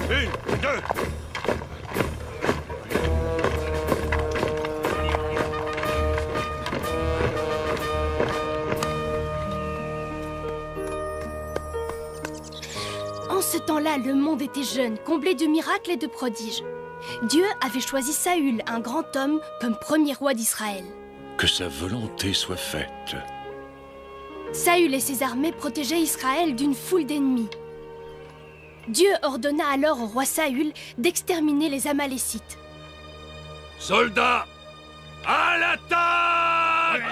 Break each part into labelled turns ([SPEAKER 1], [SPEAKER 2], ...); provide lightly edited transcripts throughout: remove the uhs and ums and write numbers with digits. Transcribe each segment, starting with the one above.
[SPEAKER 1] Une, deux.
[SPEAKER 2] En ce temps-là, le monde était jeune, comblé de miracles et de prodiges. Dieu avait choisi Saül, un grand homme, comme premier roi d'Israël.
[SPEAKER 3] Que sa volonté soit faite.
[SPEAKER 2] Saül et ses armées protégeaient Israël d'une foule d'ennemis. Dieu ordonna alors au roi Saül d'exterminer les Amalécites.
[SPEAKER 1] Soldats, à l'attaque!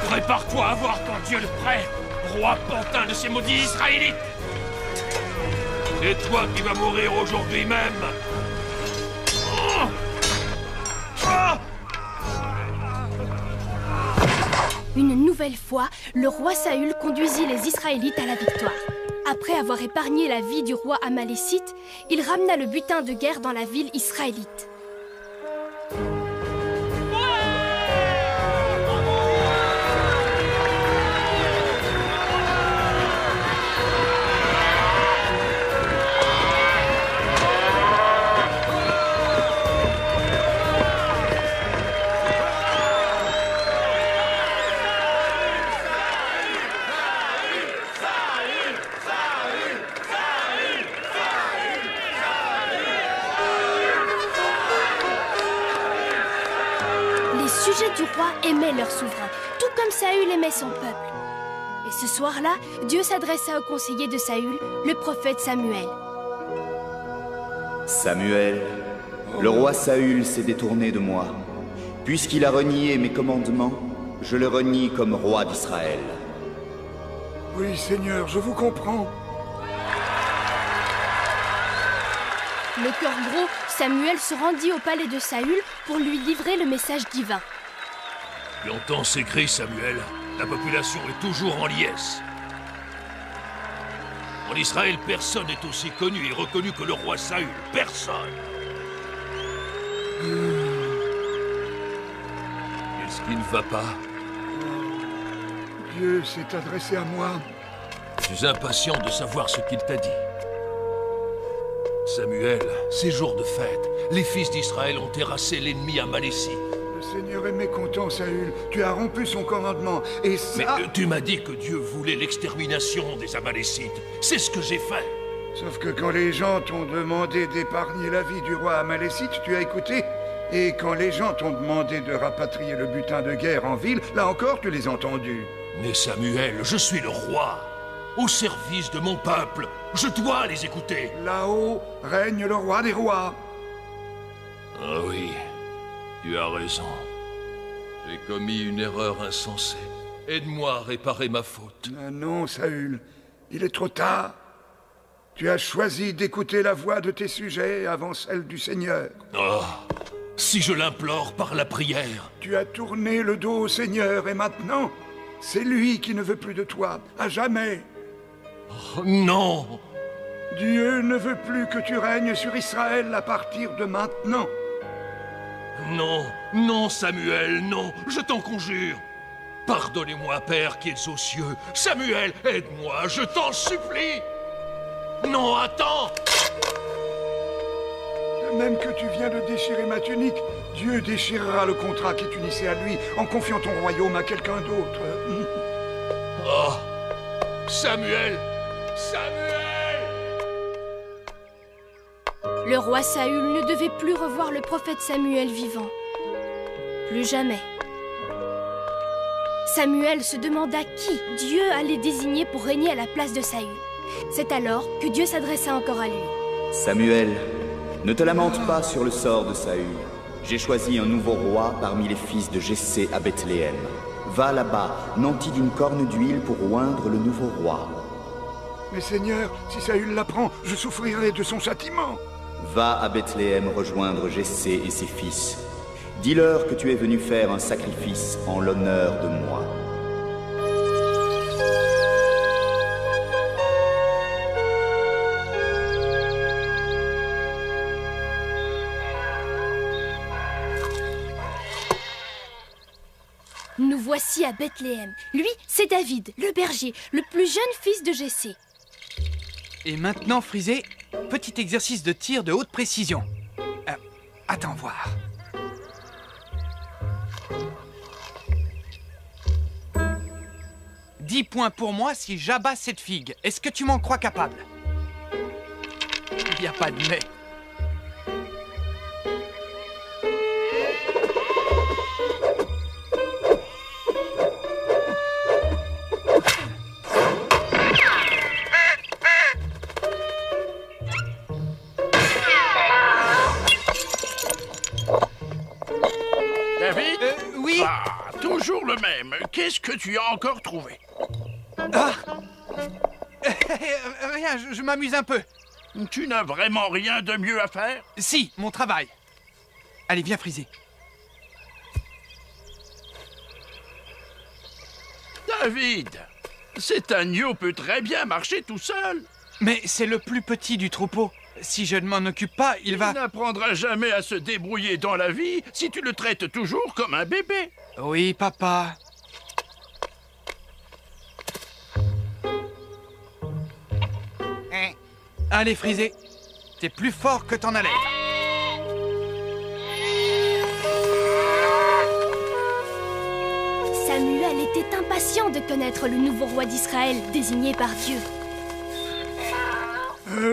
[SPEAKER 1] Prépare-toi à voir ton Dieu le prêt, roi pantin de ces maudits Israélites. C'est toi qui vas mourir aujourd'hui même.
[SPEAKER 2] Une nouvelle fois, le roi Saül conduisit les Israélites à la victoire. Après avoir épargné la vie du roi Amalécite, il ramena le butin de guerre dans la ville israélite. Les sujets du roi aimaient leur souverain, tout comme Saül aimait son peuple. Et ce soir-là, Dieu s'adressa au conseiller de Saül, le prophète Samuel.
[SPEAKER 4] Samuel, le roi Saül s'est détourné de moi. Puisqu'il a renié mes commandements, je le renie comme roi d'Israël.
[SPEAKER 5] Oui, Seigneur, je vous comprends.
[SPEAKER 2] Le cœur gros, Samuel se rendit au palais de Saül pour lui livrer le message divin.
[SPEAKER 1] Tu entends ces cris, Samuel? La population est toujours en liesse. En Israël, personne n'est aussi connu et reconnu que le roi Saül. Personne. Qu'est-ce qui ne va pas?
[SPEAKER 5] Dieu s'est adressé à moi.
[SPEAKER 1] Je suis impatient de savoir ce qu'il t'a dit. Samuel, c'est jour de fête. Les fils d'Israël ont terrassé l'ennemi amalécite.
[SPEAKER 5] Le Seigneur est mécontent, Saül. Tu as rompu son commandement, et ça...
[SPEAKER 1] Mais tu m'as dit que Dieu voulait l'extermination des Amalécites. C'est ce que j'ai fait.
[SPEAKER 5] Sauf que quand les gens t'ont demandé d'épargner la vie du roi Amalécite, tu as écouté. Et quand les gens t'ont demandé de rapatrier le butin de guerre en ville, là encore, tu les as entendus.
[SPEAKER 1] Mais Samuel, je suis le roi, au service de mon peuple. Je dois les écouter.
[SPEAKER 5] Là-haut règne le roi des rois.
[SPEAKER 1] Ah oui, tu as raison. J'ai commis une erreur insensée. Aide-moi à réparer ma faute.
[SPEAKER 5] Non, Saül, il est trop tard. Tu as choisi d'écouter la voix de tes sujets avant celle du Seigneur.
[SPEAKER 1] Oh, si je l'implore par la prière.
[SPEAKER 5] Tu as tourné le dos au Seigneur et maintenant, c'est lui qui ne veut plus de toi, à jamais.
[SPEAKER 1] Oh, non!
[SPEAKER 5] Dieu ne veut plus que tu règnes sur Israël à partir de maintenant.
[SPEAKER 1] Non, non, Samuel, non, je t'en conjure. Pardonnez-moi, Père qui es aux cieux. Samuel, aide-moi, je t'en supplie. Non, attends!
[SPEAKER 5] De même que tu viens de déchirer ma tunique, Dieu déchirera le contrat qui t'unissait à lui en confiant ton royaume à quelqu'un d'autre.
[SPEAKER 1] Oh! Samuel! Samuel!
[SPEAKER 2] Le roi Saül ne devait plus revoir le prophète Samuel vivant. Plus jamais. Samuel se demanda qui Dieu allait désigner pour régner à la place de Saül. C'est alors que Dieu s'adressa encore à lui.
[SPEAKER 4] Samuel, ne te lamente pas sur le sort de Saül. J'ai choisi un nouveau roi parmi les fils de Jessé à Bethléem. Va là-bas, nanti d'une corne d'huile pour oindre le nouveau roi.
[SPEAKER 5] Mais Seigneur, si Saül l'apprend, je souffrirai de son châtiment.
[SPEAKER 4] Va à Bethléem rejoindre Jessé et ses fils. Dis-leur que tu es venu faire un sacrifice en l'honneur de moi.
[SPEAKER 2] Nous voici à Bethléem. Lui, c'est David, le berger, le plus jeune fils de Jessé.
[SPEAKER 6] Et maintenant, Frisé, petit exercice de tir de haute précision. Attends voir. « 10 points pour moi si j'abats cette figue. Est-ce que tu m'en crois capable? Il n'y a pas de mais.
[SPEAKER 7] David?
[SPEAKER 6] Oui?
[SPEAKER 7] Ah, toujours le même. Qu'est-ce que tu as encore trouvé?
[SPEAKER 6] Ah Rien, je m'amuse un peu.
[SPEAKER 7] Tu n'as vraiment rien de mieux à faire?
[SPEAKER 6] Si, mon travail. Allez, viens, Frisé.
[SPEAKER 7] David, cet agneau peut très bien marcher tout seul.
[SPEAKER 6] Mais c'est le plus petit du troupeau. Si je ne m'en occupe pas, il va...
[SPEAKER 7] Il n'apprendra jamais à se débrouiller dans la vie si tu le traites toujours comme un bébé.
[SPEAKER 6] Oui, papa. Allez, Frisé. T'es plus fort que t'en as l'air.
[SPEAKER 2] Samuel était impatient de connaître le nouveau roi d'Israël désigné par Dieu.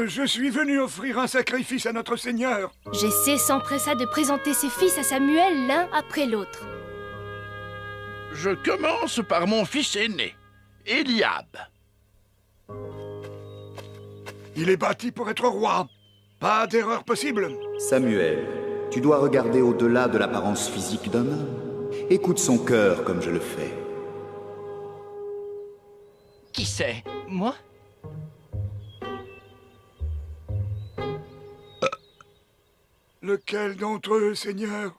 [SPEAKER 5] Je suis venu offrir un sacrifice à notre Seigneur.
[SPEAKER 2] Jessé s'empressa de présenter ses fils à Samuel l'un après l'autre.
[SPEAKER 7] Je commence par mon fils aîné, Eliab.
[SPEAKER 5] Il est bâti pour être roi. Pas d'erreur possible.
[SPEAKER 4] Samuel, tu dois regarder au-delà de l'apparence physique d'un homme. Écoute son cœur comme je le fais.
[SPEAKER 8] Qui c'est? Moi?
[SPEAKER 5] Lequel d'entre eux, Seigneur?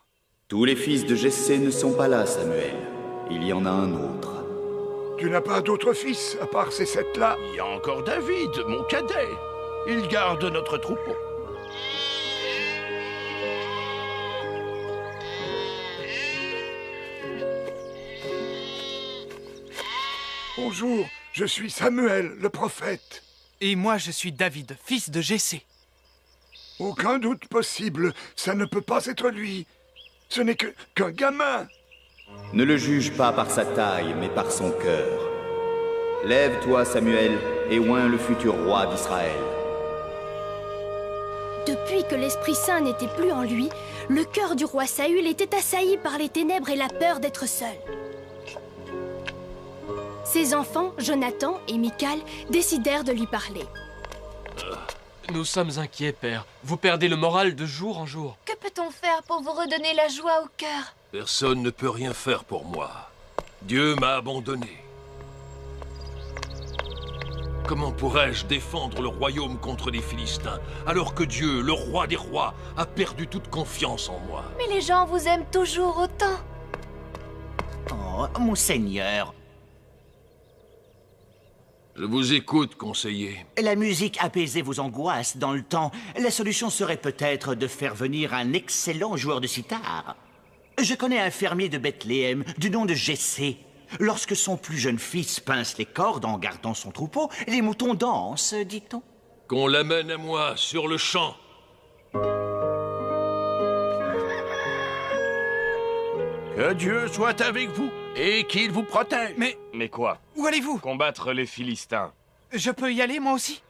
[SPEAKER 4] Tous les fils de Jessé ne sont pas là, Samuel. Il y en a un autre.
[SPEAKER 5] Tu n'as pas d'autres fils, à part ces 7-là?
[SPEAKER 7] Il y a encore David, mon cadet. Il garde notre troupeau.
[SPEAKER 5] Bonjour, je suis Samuel, le prophète.
[SPEAKER 6] Et moi, je suis David, fils de Jessé.
[SPEAKER 5] Aucun doute possible, ça ne peut pas être lui. Ce n'est qu'un gamin.
[SPEAKER 4] Ne le juge pas par sa taille, mais par son cœur. Lève-toi, Samuel, et oins le futur roi d'Israël.
[SPEAKER 2] Depuis que l'Esprit Saint n'était plus en lui, le cœur du roi Saül était assailli par les ténèbres et la peur d'être seul. Ses enfants, Jonathan et Michal, décidèrent de lui parler.
[SPEAKER 9] Nous sommes inquiets, père. Vous perdez le moral de jour en jour.
[SPEAKER 10] Que peut-on faire pour vous redonner la joie au cœur?
[SPEAKER 1] Personne ne peut rien faire pour moi. Dieu m'a abandonné. Comment pourrais-je défendre le royaume contre les Philistins, alors que Dieu, le roi des rois, a perdu toute confiance en moi?
[SPEAKER 10] Mais les gens vous aiment toujours autant.
[SPEAKER 8] Oh, mon seigneur.
[SPEAKER 1] Je vous écoute, conseiller.
[SPEAKER 8] La musique apaisait vos angoisses dans le temps. La solution serait peut-être de faire venir un excellent joueur de sitar. Je connais un fermier de Bethléem du nom de Jessé. Lorsque son plus jeune fils pince les cordes en gardant son troupeau, les moutons dansent, dit-on.
[SPEAKER 1] Qu'on l'amène à moi, sur le champ.
[SPEAKER 7] Que Dieu soit avec vous et qu'il vous protège.
[SPEAKER 11] Mais quoi?
[SPEAKER 6] Où allez-vous?
[SPEAKER 11] Combattre les Philistins.
[SPEAKER 6] Je peux y aller, moi aussi?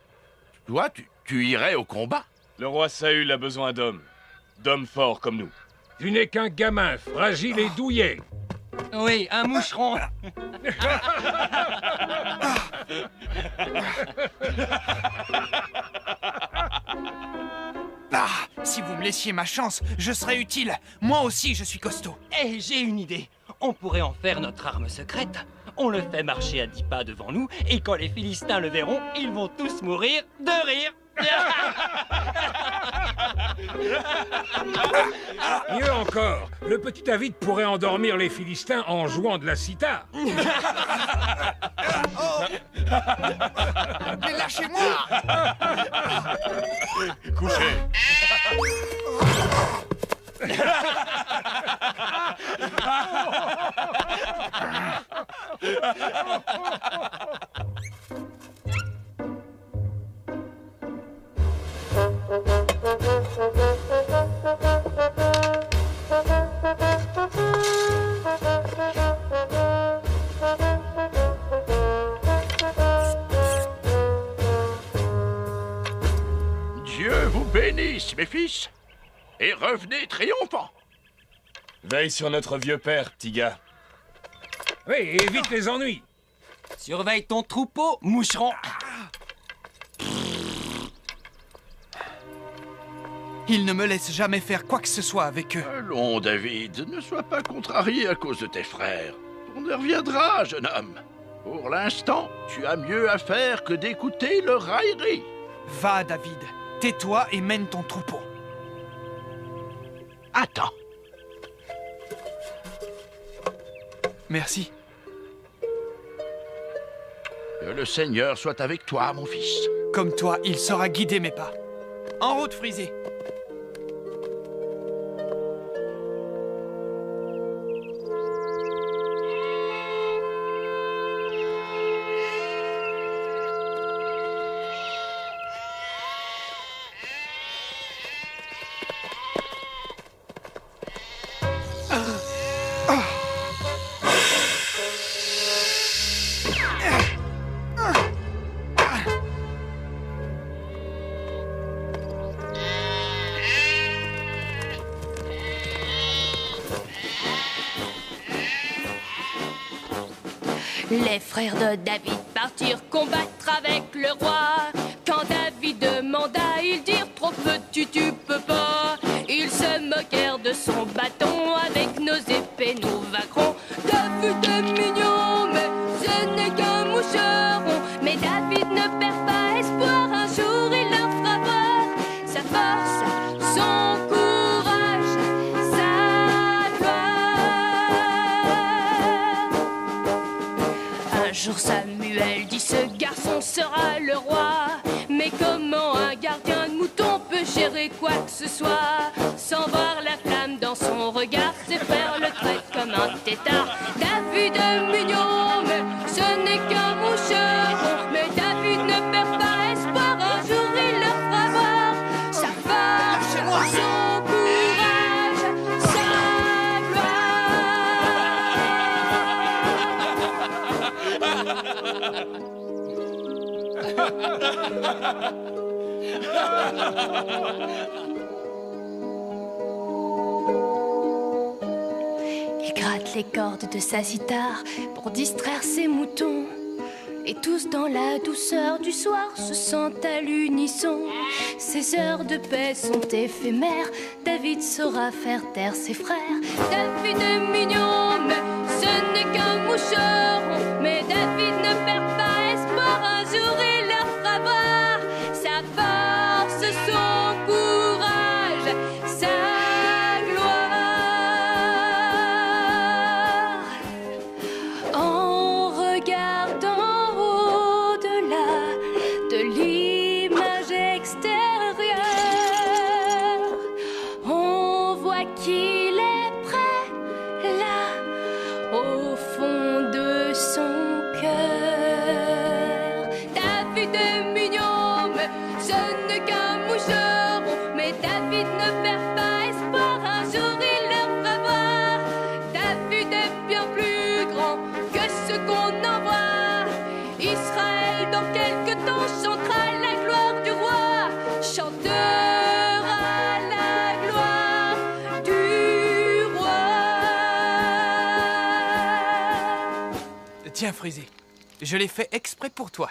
[SPEAKER 7] Toi, tu irais au combat?
[SPEAKER 11] Le roi Saül a besoin d'hommes. D'hommes forts comme nous.
[SPEAKER 12] Tu n'es qu'un gamin, fragile et douillet.
[SPEAKER 8] Oui, un moucheron.
[SPEAKER 6] Ah, si vous me laissiez ma chance, je serais utile. Moi aussi, je suis costaud.
[SPEAKER 8] Eh, j'ai une idée. On pourrait en faire notre arme secrète. On le fait marcher à 10 pas devant nous, et quand les Philistins le verront, ils vont tous mourir de rire.
[SPEAKER 12] Mieux encore, le petit David pourrait endormir les Philistins en jouant de la cithare.
[SPEAKER 13] Mais lâchez-moi!
[SPEAKER 7] Couchez. Dieu vous bénisse, mes fils, et revenez triomphants.
[SPEAKER 11] Veille sur notre vieux père, petit gars.
[SPEAKER 12] Oui, évite les ennuis.
[SPEAKER 6] Surveille ton troupeau, moucheron. Ils ne me laissent jamais faire quoi que ce soit avec eux.
[SPEAKER 7] Allons, David, ne sois pas contrarié à cause de tes frères. On y reviendra, jeune homme. Pour l'instant, tu as mieux à faire que d'écouter leur raillerie.
[SPEAKER 6] Va, David. Tais-toi et mène ton troupeau.
[SPEAKER 7] Attends.
[SPEAKER 6] Merci.
[SPEAKER 7] Que le Seigneur soit avec toi, mon fils.
[SPEAKER 6] Comme toi, il saura guider mes pas. En route, Frisé.
[SPEAKER 2] Les frères de David partirent combattre avec le roi. Quand David demanda, ils dirent trop petit, tu peux pas. Ils se moquèrent de son bâton, avec nos épées nous vaincrons. David est mignon, mais ce n'est qu'un moucheron. Mais David ne perd pas espoir, un jour il leur fera voir sa force, son courage, sa gloire. Un jour Samuel dit ce garçon sera le roi. Mais comment un gardien de mouton peut gérer quoi que ce soit sans voir la flamme dans son regard? Ses frères le traitent comme un tétard. David est mignon, mais ce n'est qu'un moucheron. Mais David ne perd pas espoir, un jour il leur fera voir sa force, son courage, sa Il gratte les cordes de sa cithare pour distraire ses moutons. Et tous dans la douceur du soir se sentent à l'unisson. Ces heures de paix sont éphémères, David saura faire taire ses frères. David est mignon, mais ce n'est qu'un moucheron. Mais David ne perd pas espoir, un jour il leur fera voir sa force, son courage, sa gloire. En regardant au-delà de l'image extérieure, on voit qu'il est près, là, au fond de son cœur. David est mignon, mais ce n'est qu'un moucheron. Mais David ne perd pas espoir, un jour il leur fera voir. David est bien plus grand que ce qu'on envoie. Israël dans quelque temps chantera la gloire du roi. Chanteur à la gloire du roi.
[SPEAKER 6] Tiens, Frisé, je l'ai fait exprès pour toi.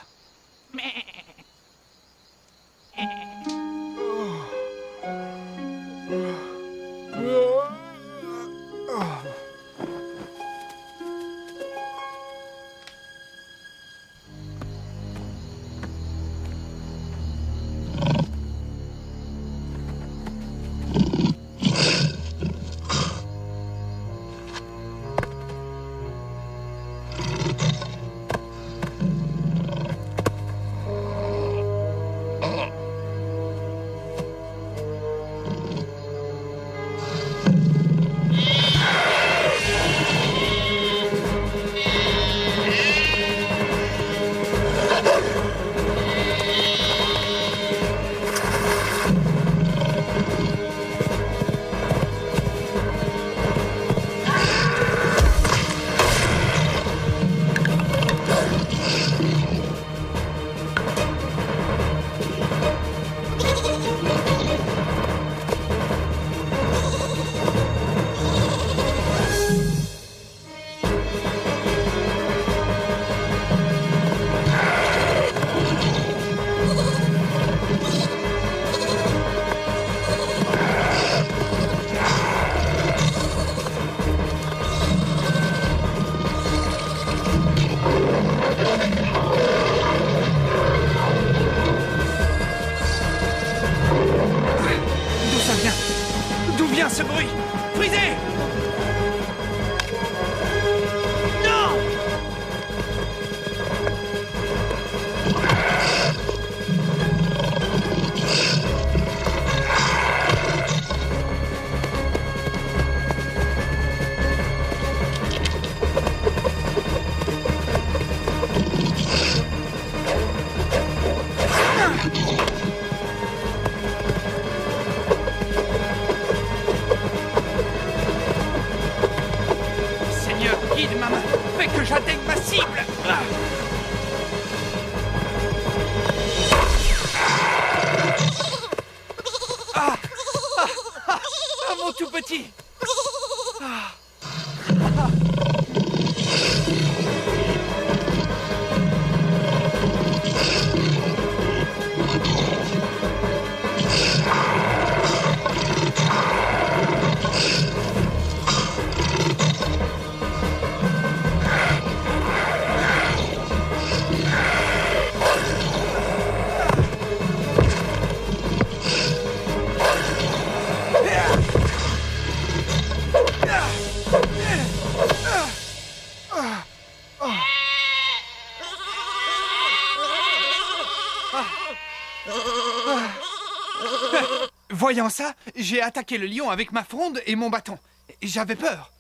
[SPEAKER 6] Voyant ça, j'ai attaqué le lion avec ma fronde et mon bâton. J'avais peur.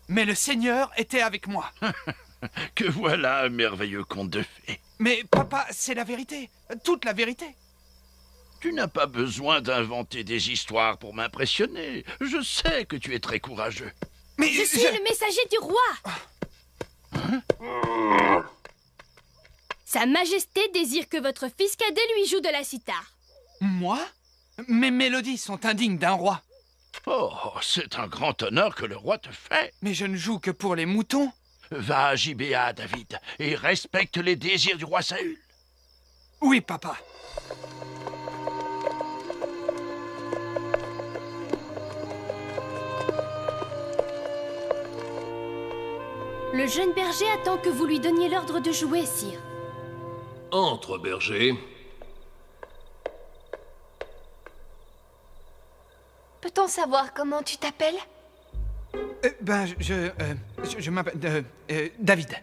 [SPEAKER 6] Mais le Seigneur était avec moi.
[SPEAKER 7] Que voilà un merveilleux conte de fées.
[SPEAKER 6] Mais papa, c'est la vérité. Toute la vérité.
[SPEAKER 7] Tu n'as pas besoin d'inventer des histoires pour m'impressionner. Je sais que tu es très courageux.
[SPEAKER 2] Mais je suis le messager du roi.
[SPEAKER 7] Hein?
[SPEAKER 2] Sa Majesté désire que votre fils cadet lui joue de la cithare.
[SPEAKER 6] Moi? Mes mélodies sont indignes d'un roi.
[SPEAKER 7] Oh, c'est un grand honneur que le roi te fait.
[SPEAKER 6] Mais je ne joue que pour les moutons.
[SPEAKER 7] Va à Gibéa, David, et respecte les désirs du roi Saül.
[SPEAKER 6] Oui, papa.
[SPEAKER 2] Le jeune berger attend que vous lui donniez l'ordre de jouer, sire.
[SPEAKER 1] Entre, berger.
[SPEAKER 10] Peut-on savoir comment tu t'appelles?
[SPEAKER 6] Je m'appelle... David.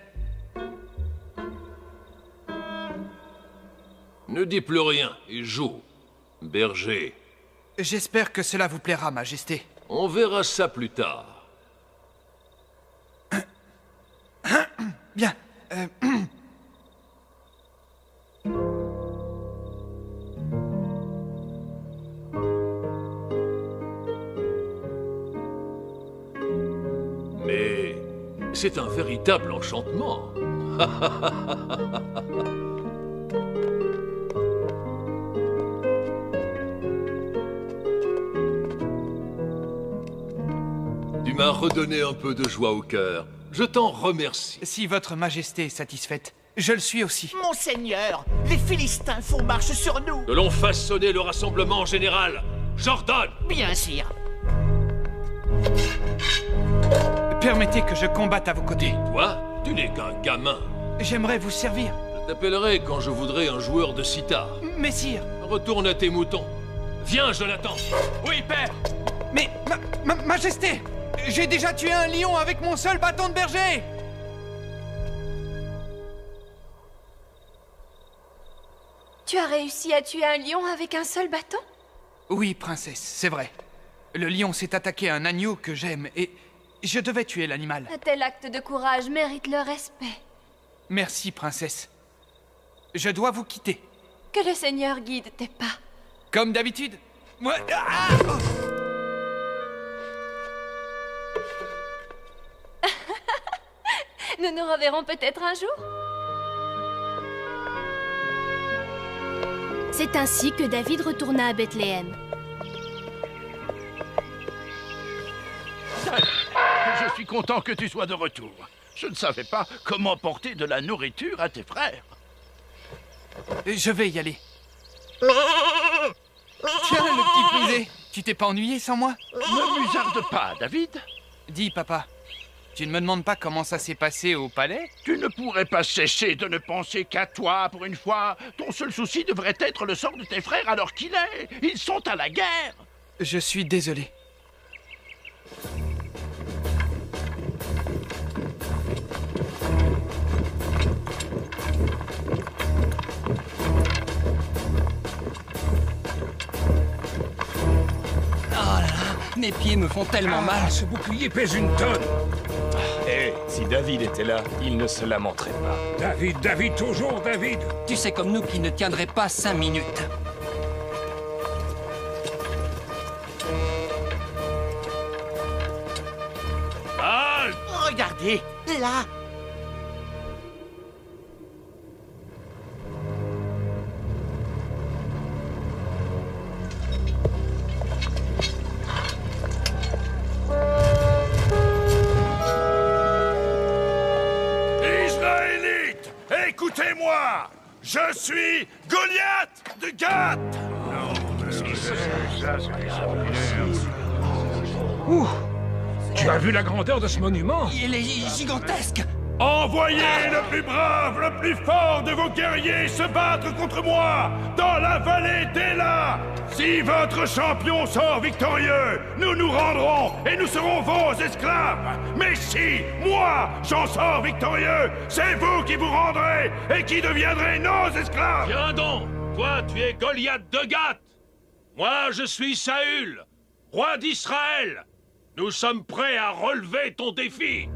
[SPEAKER 1] Ne dis plus rien et joue, berger.
[SPEAKER 6] J'espère que cela vous plaira, Majesté.
[SPEAKER 1] On verra ça plus tard.
[SPEAKER 6] Bien.
[SPEAKER 1] Mais c'est un véritable enchantement. Tu m'as redonné un peu de joie au cœur. Je t'en remercie.
[SPEAKER 6] Si votre Majesté est satisfaite, je le suis aussi.
[SPEAKER 8] Monseigneur, les Philistins font marche sur nous.
[SPEAKER 1] Que l'on fasse sonner le rassemblement général. J'ordonne.
[SPEAKER 8] Bien, sire.
[SPEAKER 6] Permettez que je combatte à vos côtés.
[SPEAKER 1] Toi, tu n'es qu'un gamin.
[SPEAKER 6] J'aimerais vous servir.
[SPEAKER 1] Je t'appellerai quand je voudrais un joueur de sitar.
[SPEAKER 6] Mais sire...
[SPEAKER 1] Retourne à tes moutons. Viens, Jonathan.
[SPEAKER 6] Oui, père. Mais, Majesté, j'ai déjà tué un lion avec mon seul bâton de berger.
[SPEAKER 10] Tu as réussi à tuer un lion avec un seul bâton?
[SPEAKER 6] Oui, princesse, c'est vrai. Le lion s'est attaqué à un agneau que j'aime et je devais tuer l'animal.
[SPEAKER 10] Un tel acte de courage mérite le respect.
[SPEAKER 6] Merci, princesse. Je dois vous quitter.
[SPEAKER 10] Que le Seigneur guide tes pas.
[SPEAKER 6] Comme d'habitude. Moi...
[SPEAKER 10] Nous nous reverrons peut-être un jour.
[SPEAKER 2] C'est ainsi que David retourna à Bethléem.
[SPEAKER 7] Je suis content que tu sois de retour. Je ne savais pas comment porter de la nourriture à tes frères.
[SPEAKER 6] Je vais y aller. Tiens, le petit frisé, tu t'es pas ennuyé sans moi?
[SPEAKER 7] Ne m'usarde pas, David.
[SPEAKER 6] Dis, papa, tu ne me demandes pas comment ça s'est passé au palais?
[SPEAKER 7] Tu ne pourrais pas cesser de ne penser qu'à toi pour une fois. Ton seul souci devrait être le sort de tes frères alors qu'il est. Ils sont à la guerre.
[SPEAKER 6] Je suis désolé.
[SPEAKER 13] Mes pieds me font tellement mal.
[SPEAKER 12] Ce bouclier pèse une tonne.
[SPEAKER 11] Eh, si David était là, il ne se lamenterait pas.
[SPEAKER 12] David, toujours David.
[SPEAKER 13] Tu sais comme nous qu'il ne tiendrait pas 5 minutes.
[SPEAKER 1] Halte!
[SPEAKER 8] Regardez, là.
[SPEAKER 14] Écoutez-moi! Je suis Goliath de Gath!
[SPEAKER 12] Ouh! Tu as vu la grandeur de ce monument?
[SPEAKER 13] Il est gigantesque!
[SPEAKER 14] Envoyez le plus brave, le plus fort de vos guerriers se battre contre moi dans la vallée d'Ela. Si votre champion sort victorieux, nous nous rendrons et nous serons vos esclaves. Mais si, moi, j'en sors victorieux, c'est vous qui vous rendrez et qui deviendrez nos esclaves.
[SPEAKER 1] Viens donc, Toi, tu es Goliath de Gath. Moi, je suis Saül, roi d'Israël. Nous sommes prêts à relever ton défi.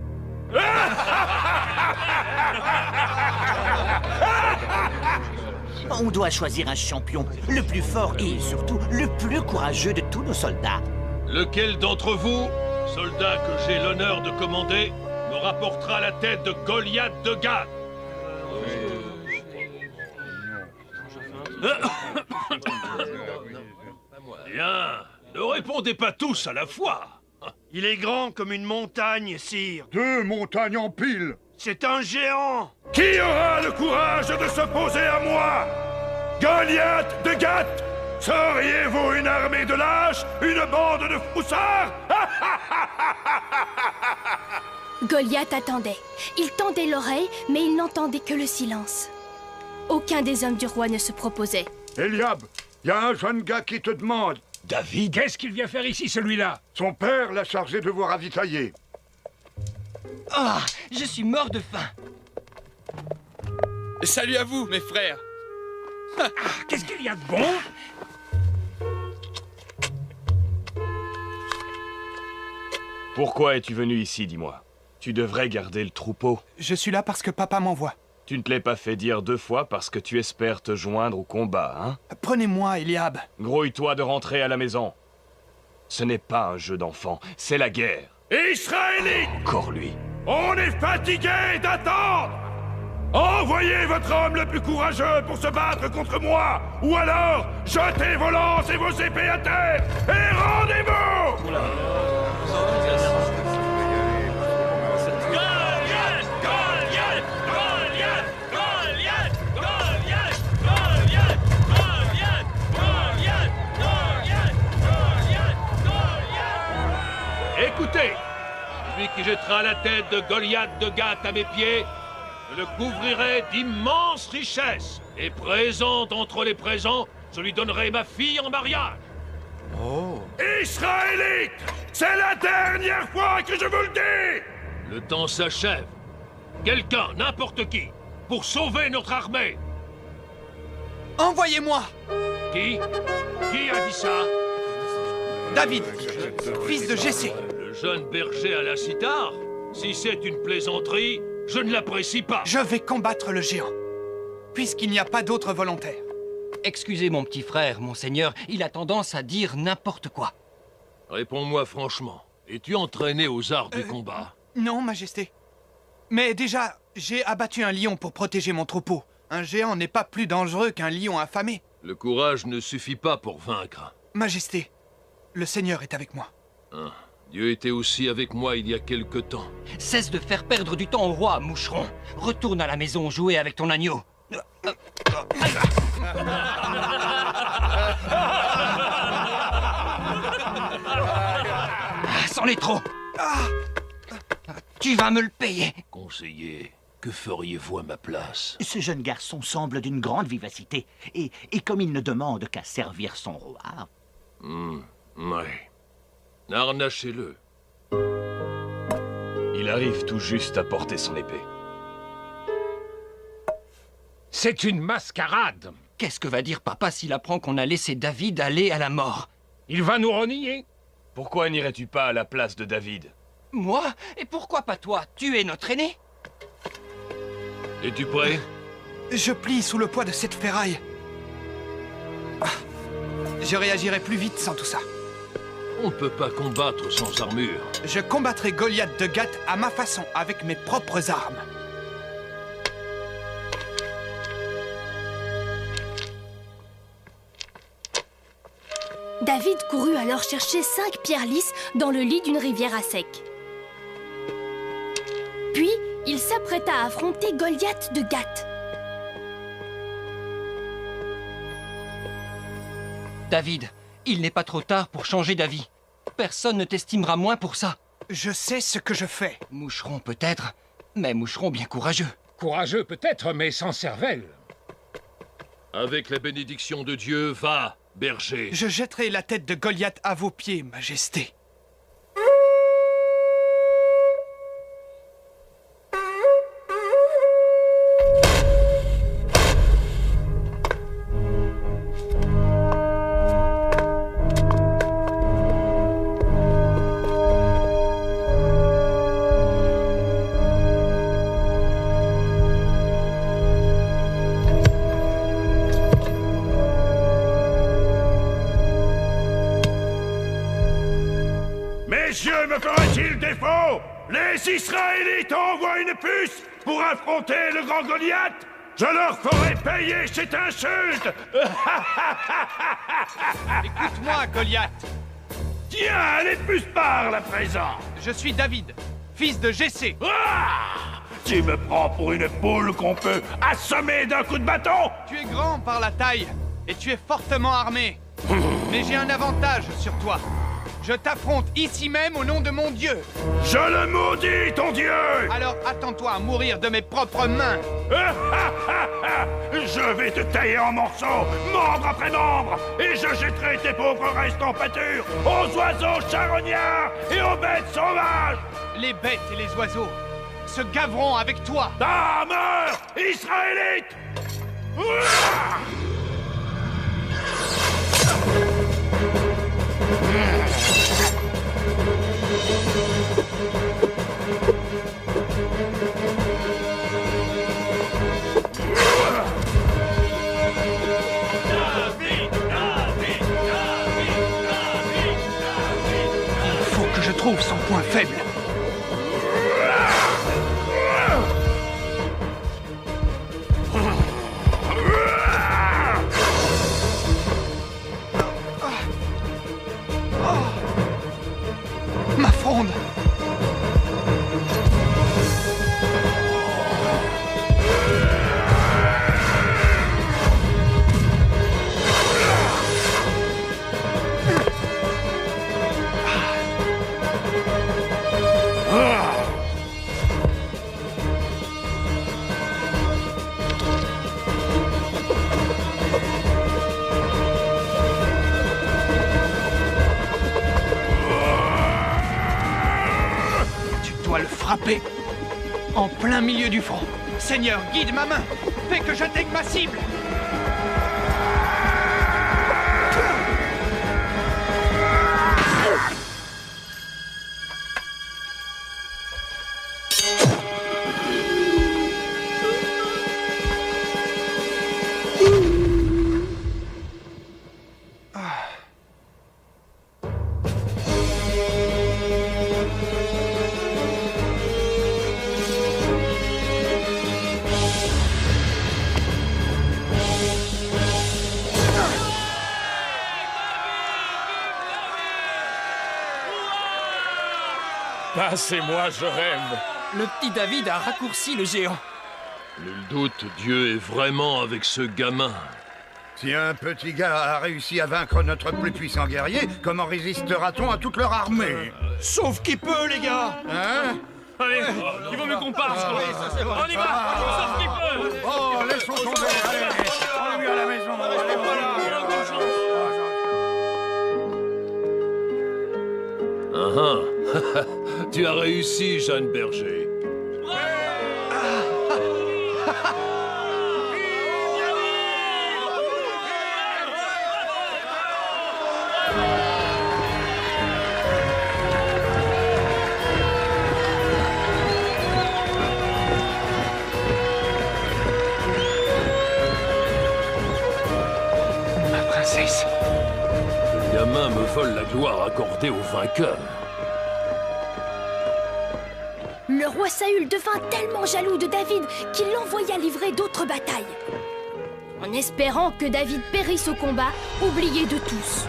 [SPEAKER 8] On doit choisir un champion, le plus fort et surtout le plus courageux de tous nos soldats.
[SPEAKER 1] Lequel d'entre vous, soldat que j'ai l'honneur de commander, me rapportera la tête de Goliath de Gath? Bien, ne répondez pas tous à la fois.
[SPEAKER 15] Il est grand comme une montagne, sire.
[SPEAKER 5] 2 montagnes en pile.
[SPEAKER 15] C'est un géant.
[SPEAKER 14] Qui aura le courage de s'opposer à moi? Goliath de Gath! Seriez-vous une armée de lâches? Une bande de froussards?
[SPEAKER 2] Goliath attendait. Il tendait l'oreille, mais il n'entendait que le silence. Aucun des hommes du roi ne se proposait.
[SPEAKER 5] Eliab, il y a un jeune gars qui te demande.
[SPEAKER 12] David, qu'est-ce qu'il vient faire ici, celui-là?
[SPEAKER 5] Son père l'a chargé de vous ravitailler.
[SPEAKER 13] Ah, je suis mort de faim.
[SPEAKER 6] Salut à vous, mes frères.
[SPEAKER 12] Qu'est-ce qu'il y a de bon?
[SPEAKER 11] Pourquoi es-tu venu ici, dis-moi? Tu devrais garder le troupeau.
[SPEAKER 6] Je suis là parce que papa m'envoie.
[SPEAKER 11] Tu ne te l'es pas fait dire 2 fois parce que tu espères te joindre au combat, hein?
[SPEAKER 6] Prenez-moi, Eliab.
[SPEAKER 11] Grouille-toi de rentrer à la maison. Ce n'est pas un jeu d'enfant, c'est la guerre.
[SPEAKER 14] Israélites!
[SPEAKER 11] Encore lui.
[SPEAKER 14] On est fatigués d'attendre! Envoyez votre homme le plus courageux pour se battre contre moi! Ou alors, jetez vos lances et vos épées à terre! Et rendez-vous!
[SPEAKER 1] Écoutez, celui qui jettera la tête de Goliath de Gath à mes pieds, je le couvrirai d'immenses richesses. Et présent entre les présents, je lui donnerai ma fille en mariage.
[SPEAKER 6] Oh.
[SPEAKER 14] Israélites! C'est la dernière fois que je vous le dis!
[SPEAKER 1] Le temps s'achève. Quelqu'un, n'importe qui, pour sauver notre armée.
[SPEAKER 6] Envoyez-moi!
[SPEAKER 1] Qui? Qui a dit ça?
[SPEAKER 6] David, fils de Jessé.
[SPEAKER 1] Le jeune berger à la cithare? Si c'est une plaisanterie, je ne l'apprécie pas.
[SPEAKER 6] Je vais combattre le géant, puisqu'il n'y a pas d'autre volontaire.
[SPEAKER 13] Excusez mon petit frère, monseigneur, il a tendance à dire n'importe quoi.
[SPEAKER 1] Réponds-moi franchement. Es-tu entraîné aux arts du combat?
[SPEAKER 6] Non, Majesté. Mais déjà, j'ai abattu un lion pour protéger mon troupeau. Un géant n'est pas plus dangereux qu'un lion affamé.
[SPEAKER 1] Le courage ne suffit pas pour vaincre.
[SPEAKER 6] Majesté, le Seigneur est avec moi.
[SPEAKER 1] Hein, Dieu était aussi avec moi il y a quelque temps.
[SPEAKER 13] Cesse de faire perdre du temps au roi, moucheron. Retourne à la maison jouer avec ton agneau. C'en est trop. Tu vas me le payer.
[SPEAKER 1] Conseiller, que feriez-vous à ma place?
[SPEAKER 8] Ce jeune garçon semble d'une grande vivacité. Et comme il ne demande qu'à servir son roi...
[SPEAKER 1] Ouais. Harnachez-le.
[SPEAKER 11] Il arrive tout juste à porter son épée.
[SPEAKER 12] C'est une mascarade.
[SPEAKER 13] Qu'est-ce que va dire papa s'il apprend qu'on a laissé David aller à la mort?
[SPEAKER 12] Il va nous renier.
[SPEAKER 11] Pourquoi n'irais-tu pas à la place de David?
[SPEAKER 13] Moi? Et pourquoi pas toi? Tu es notre aîné?
[SPEAKER 1] Es-tu prêt?
[SPEAKER 6] Je plie sous le poids de cette ferraille. Je réagirai plus vite sans tout ça.
[SPEAKER 1] On ne peut pas combattre sans armure.
[SPEAKER 6] Je combattrai Goliath de Gath à ma façon, avec mes propres armes.
[SPEAKER 2] David courut alors chercher 5 pierres lisses dans le lit d'une rivière à sec. Puis, il s'apprêta à affronter Goliath de Gath.
[SPEAKER 13] David, il n'est pas trop tard pour changer d'avis. Personne ne t'estimera moins pour ça.
[SPEAKER 6] Je sais ce que je fais.
[SPEAKER 13] Moucheron peut-être, mais moucheron bien courageux.
[SPEAKER 12] Courageux peut-être, mais sans cervelle.
[SPEAKER 1] Avec la bénédiction de Dieu, va, berger.
[SPEAKER 6] Je jetterai la tête de Goliath à vos pieds, Majesté.
[SPEAKER 14] yeux me feraient-ils défaut? Les Israélites envoient une puce pour affronter le grand Goliath. Je leur ferai payer cette insulte.
[SPEAKER 6] Écoute-moi, Goliath.
[SPEAKER 14] Tiens, les puces parlent à présent.
[SPEAKER 6] Je suis David, fils de Jessé.
[SPEAKER 14] Tu me prends pour une poule qu'on peut assommer d'un coup de bâton?
[SPEAKER 6] Tu es grand par la taille, et tu es fortement armé. Mais j'ai un avantage sur toi. Je t'affronte ici même au nom de mon Dieu.
[SPEAKER 14] Je le maudis, ton Dieu!
[SPEAKER 6] Alors attends-toi à mourir de mes propres mains.
[SPEAKER 14] Je vais te tailler en morceaux, membre après membre, et je jetterai tes pauvres restes en pâture aux oiseaux charognards et aux bêtes sauvages.
[SPEAKER 6] Les bêtes et les oiseaux se gaveront avec toi.
[SPEAKER 14] Ta mort, Israélite!
[SPEAKER 6] Il faut que je trouve son point faible. Ma fronde! Le frapper en plein milieu du front. Seigneur, guide ma main. Fais que j'atteigne ma cible.
[SPEAKER 11] Passez-moi, je rêve.
[SPEAKER 13] Le petit David a raccourci le géant.
[SPEAKER 1] Nul doute, Dieu est vraiment avec ce gamin.
[SPEAKER 5] Si un petit gars a réussi à vaincre notre plus puissant guerrier, comment résistera-t-on à toute leur armée?
[SPEAKER 15] Sauf qu'il peut, les gars.
[SPEAKER 5] Hein?
[SPEAKER 11] Allez, il vaut mieux qu'on parte. On y va. Sauf qu'il peut.
[SPEAKER 5] Oh, laissons tomber. Allez, on est à la maison. Allez, voilà.
[SPEAKER 1] Tu as réussi, Jeanne Berger.
[SPEAKER 6] Ma princesse.
[SPEAKER 1] Le gamin me vole la gloire accordée aux vainqueurs.
[SPEAKER 10] Le roi Saül devint tellement jaloux de David qu'il l'envoya livrer d'autres batailles. En espérant que David périsse au combat, oublié de tous.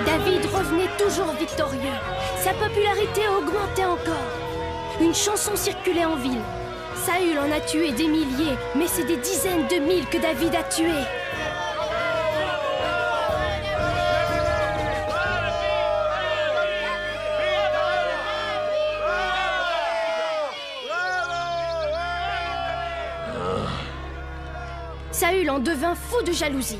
[SPEAKER 10] David revenait toujours victorieux. Sa popularité augmentait encore. une chanson circulait en ville. Saül en a tué des milliers, mais c'est des dizaines de mille que David a tués. Saül en devint fou de jalousie.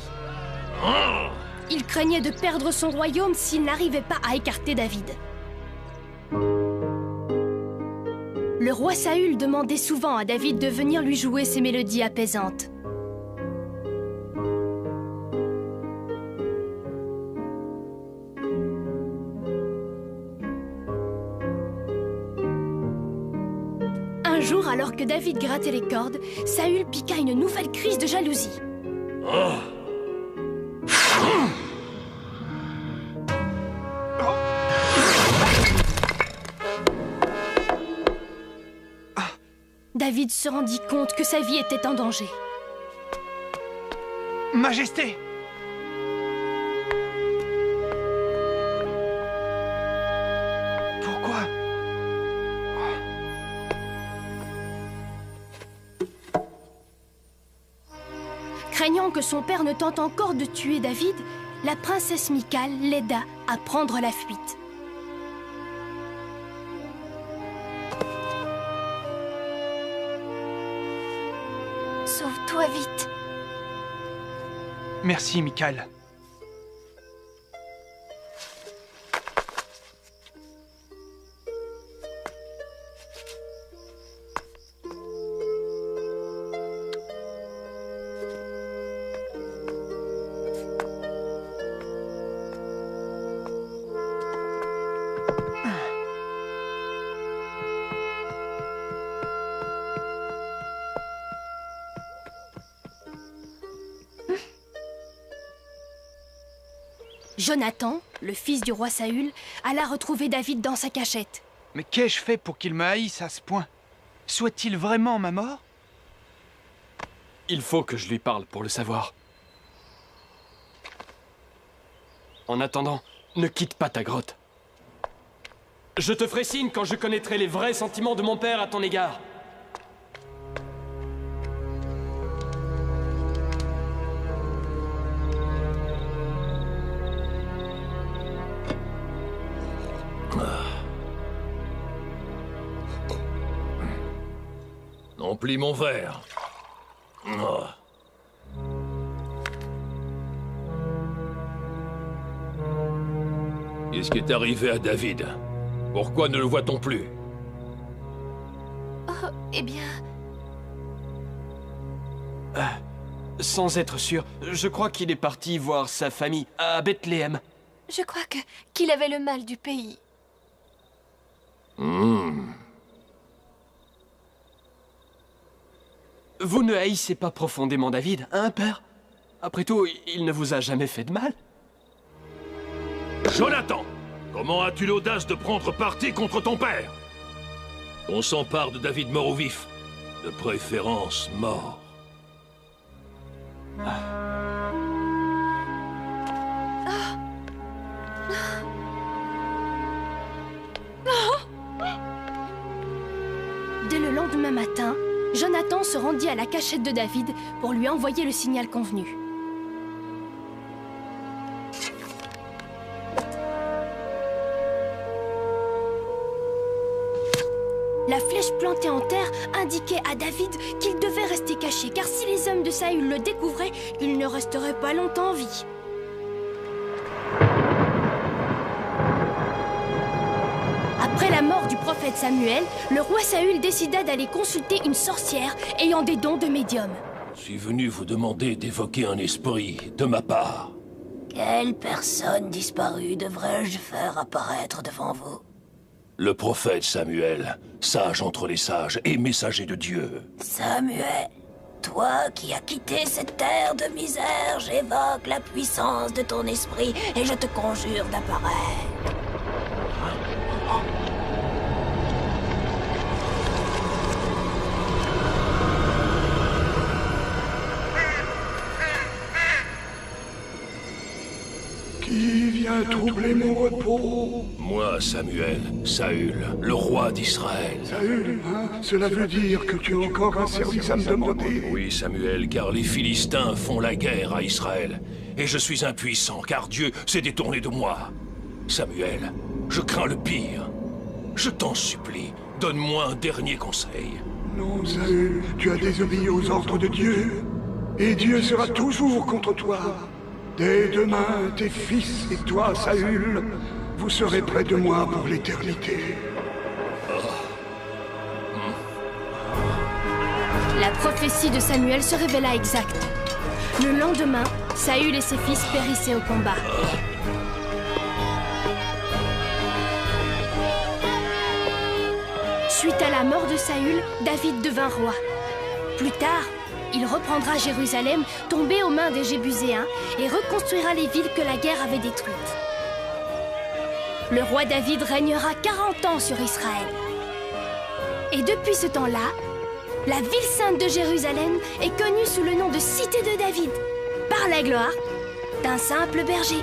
[SPEAKER 10] Il craignait de perdre son royaume s'il n'arrivait pas à écarter David. Le roi Saül demandait souvent à David de venir lui jouer ses mélodies apaisantes. Un jour, alors que David grattait les cordes, Saül piqua une nouvelle crise de jalousie. David se rendit compte que sa vie était en danger.
[SPEAKER 6] Majesté! Pourquoi?
[SPEAKER 10] Craignant que son père ne tente encore de tuer David, la princesse Michal l'aida à prendre la fuite.
[SPEAKER 16] Sauve-toi vite.
[SPEAKER 6] Merci, Michal.
[SPEAKER 10] Jonathan, le fils du roi Saül, alla retrouver David dans sa cachette.
[SPEAKER 6] Mais qu'ai-je fait pour qu'il me haïsse à ce point? Souhaite-t-il vraiment ma mort?
[SPEAKER 9] Il faut que je lui parle pour le savoir. En attendant, ne quitte pas ta grotte. Je te ferai signe quand je connaîtrai les vrais sentiments de mon père à ton égard.
[SPEAKER 1] Remplis mon verre. Qu'est-ce qui est arrivé à David? Pourquoi ne le voit-on plus?
[SPEAKER 16] Oh, eh bien...
[SPEAKER 9] Sans être sûr, je crois qu'il est parti voir sa famille à Bethléem.
[SPEAKER 16] Je crois qu'il avait le mal du pays.
[SPEAKER 9] Vous ne haïssez pas profondément David, hein, père? Après tout, il ne vous a jamais fait de mal.
[SPEAKER 1] Jonathan! Comment as-tu l'audace de prendre parti contre ton père? On s'empare de David mort ou vif. De préférence mort.
[SPEAKER 10] Dès le lendemain matin, Jonathan se rendit à la cachette de David pour lui envoyer le signal convenu. La flèche plantée en terre indiquait à David qu'il devait rester caché, car si les hommes de Saül le découvraient, il ne resterait pas longtemps en vie. Après la mort du prophète Samuel, le roi Saül décida d'aller consulter une sorcière ayant des dons de médium.
[SPEAKER 1] Je suis venu vous demander d'évoquer un esprit de ma part.
[SPEAKER 17] Quelle personne disparue devrais-je faire apparaître devant vous?
[SPEAKER 1] Le prophète Samuel, sage entre les sages et messager de Dieu.
[SPEAKER 17] Samuel, toi qui as quitté cette terre de misère, j'évoque la puissance de ton esprit et je te conjure d'apparaître.
[SPEAKER 5] Qui vient troubler mon repos?
[SPEAKER 1] Moi, Samuel, Saül, le roi d'Israël.
[SPEAKER 5] Saül, hein? Cela veut dire que tu as encore un service à me demander?
[SPEAKER 1] Oui, Samuel, car les Philistins font la guerre à Israël. Et je suis impuissant, car Dieu s'est détourné de moi. Samuel, je crains le pire. Je t'en supplie, donne-moi un dernier conseil.
[SPEAKER 5] Non, Saül, tu as désobéi aux ordres de Dieu. Et Dieu sera toujours contre toi. Dès demain, tes fils et toi, Saül, vous serez près de moi pour l'éternité.
[SPEAKER 10] La prophétie de Samuel se révéla exacte. Le lendemain, Saül et ses fils périssaient au combat. Suite à la mort de Saül, David devint roi. Plus tard, il reprendra Jérusalem, tombée aux mains des Jébuséens, et reconstruira les villes que la guerre avait détruites. Le roi David régnera 40 ans sur Israël. Et depuis ce temps-là, la ville sainte de Jérusalem est connue sous le nom de Cité de David, par la gloire d'un simple berger.